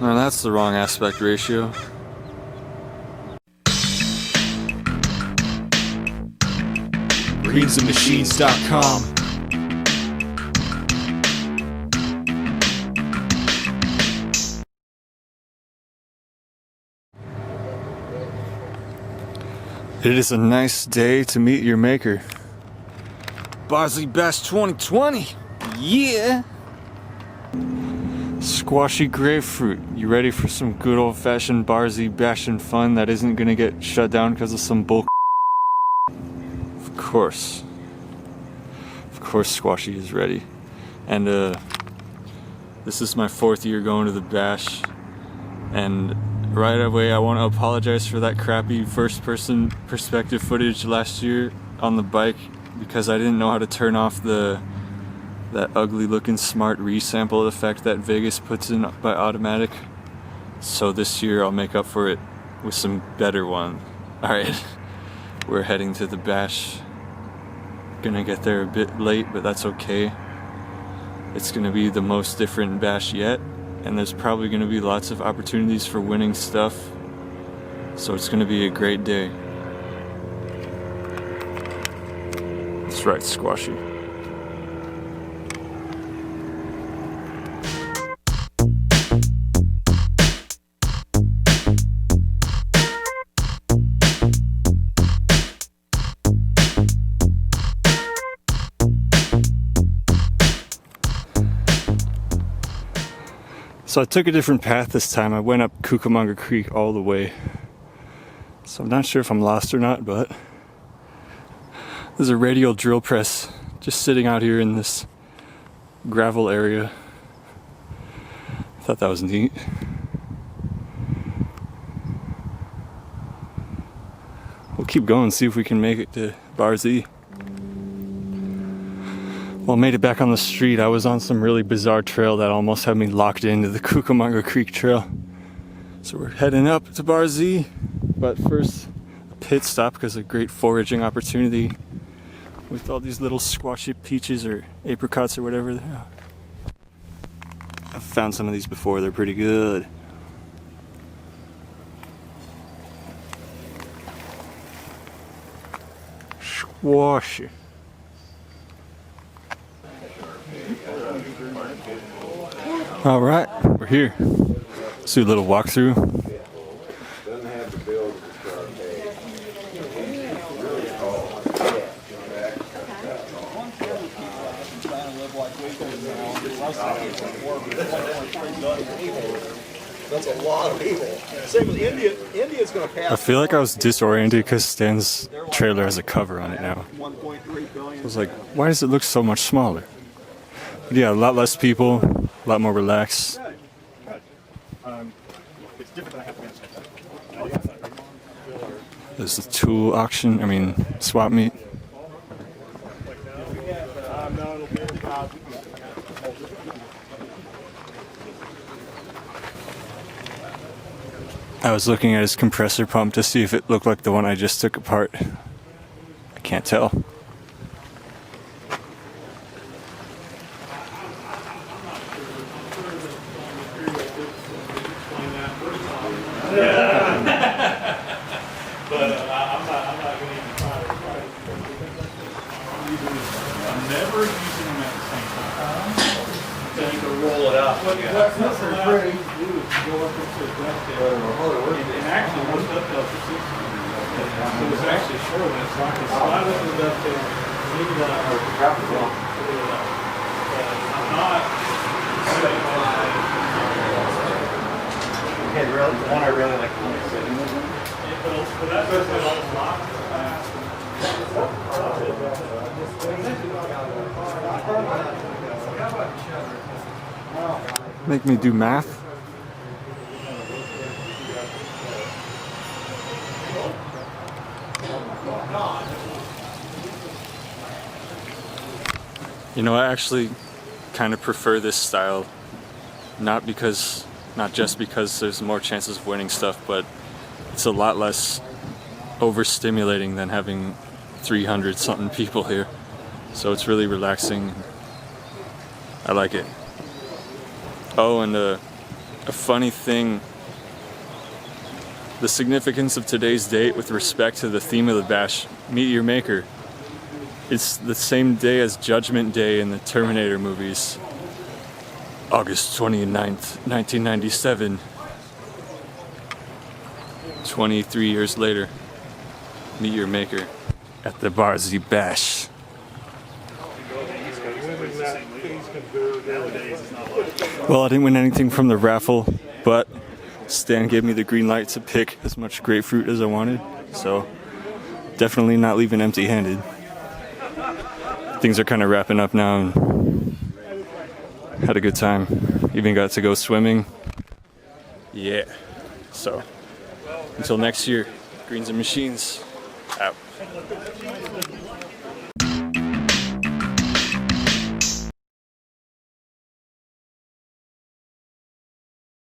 No, that's the wrong aspect ratio. greensandmachines.com. It is a nice day to meet your maker. Bosley Bash 2020. Yeah. Squashy grapefruit. You ready for some good old-fashioned Barzy bashing fun that isn't gonna get shut down because of some bull? Of course. Of course Squashy is ready. And this is my 4th year going to the bash. And right away I want to apologize for that crappy first-person perspective footage last year on the bike because I didn't know how to turn off that ugly looking smart resample effect that Vegas puts in by automatic. So this year I'll make up for it with some better one. Alright, we're heading to the bash. Gonna get there a bit late, but that's okay. It's gonna be the most different bash yet, and there's probably gonna be lots of opportunities for winning stuff. So it's gonna be a great day. That's right, Squashy. So I took a different path this time. I went up Cucamonga Creek all the way. So I'm not sure if I'm lost or not, but there's a radial drill press just sitting out here in this gravel area. I thought that was neat. We'll keep going, see if we can make it to Barzy. Well, I made it back on the street. I was on some really bizarre trail that almost had me locked into the Cucamonga Creek trail. So we're heading up to Barzy, but first a pit stop because of a great foraging opportunity with all these little squashy peaches or apricots or whatever they are. I've found some of these before, they're pretty good. Squashy. All right, we're here. Let's do a little walkthrough. That's a lot of people. Same with India. India's going to pass. I feel like I was disoriented because Stan's trailer has a cover on it now. 1.3 billion. I was like, why does it look so much smaller? But yeah, a lot less people, a lot more relaxed. There's the tool auction, swap meet. I was looking at his compressor pump to see if it looked like the one I just took apart. I can't tell. Never using them at the same time. So you can roll it up. What they're pretty easy to do is go up into a dovetail. And actually, most dovetails are 600. So it's actually shorter than so I can slide up the dovetail, leave it up, or wrap it up. I'm not setting my. Okay, really, the one I really like. But that's just a lot. Make me do math? You know, I actually kind of prefer this style, not just because there's more chances of winning stuff, but it's a lot less overstimulating than having 300 something people here. So it's really relaxing. I like it. Oh, and a funny thing. The significance of today's date with respect to the theme of the bash, Meet Your Maker. It's the same day as Judgment Day in the Terminator movies. August 29th, 1997. 23 years later, Meet Your Maker at the Barzy Bash. Well, I didn't win anything from the raffle, but Stan gave me the green light to pick as much grapefruit as I wanted, so definitely not leaving empty-handed. Things are kind of wrapping up now, and had a good time. Even got to go swimming. Yeah. So, until next year, Greens and Machines, out.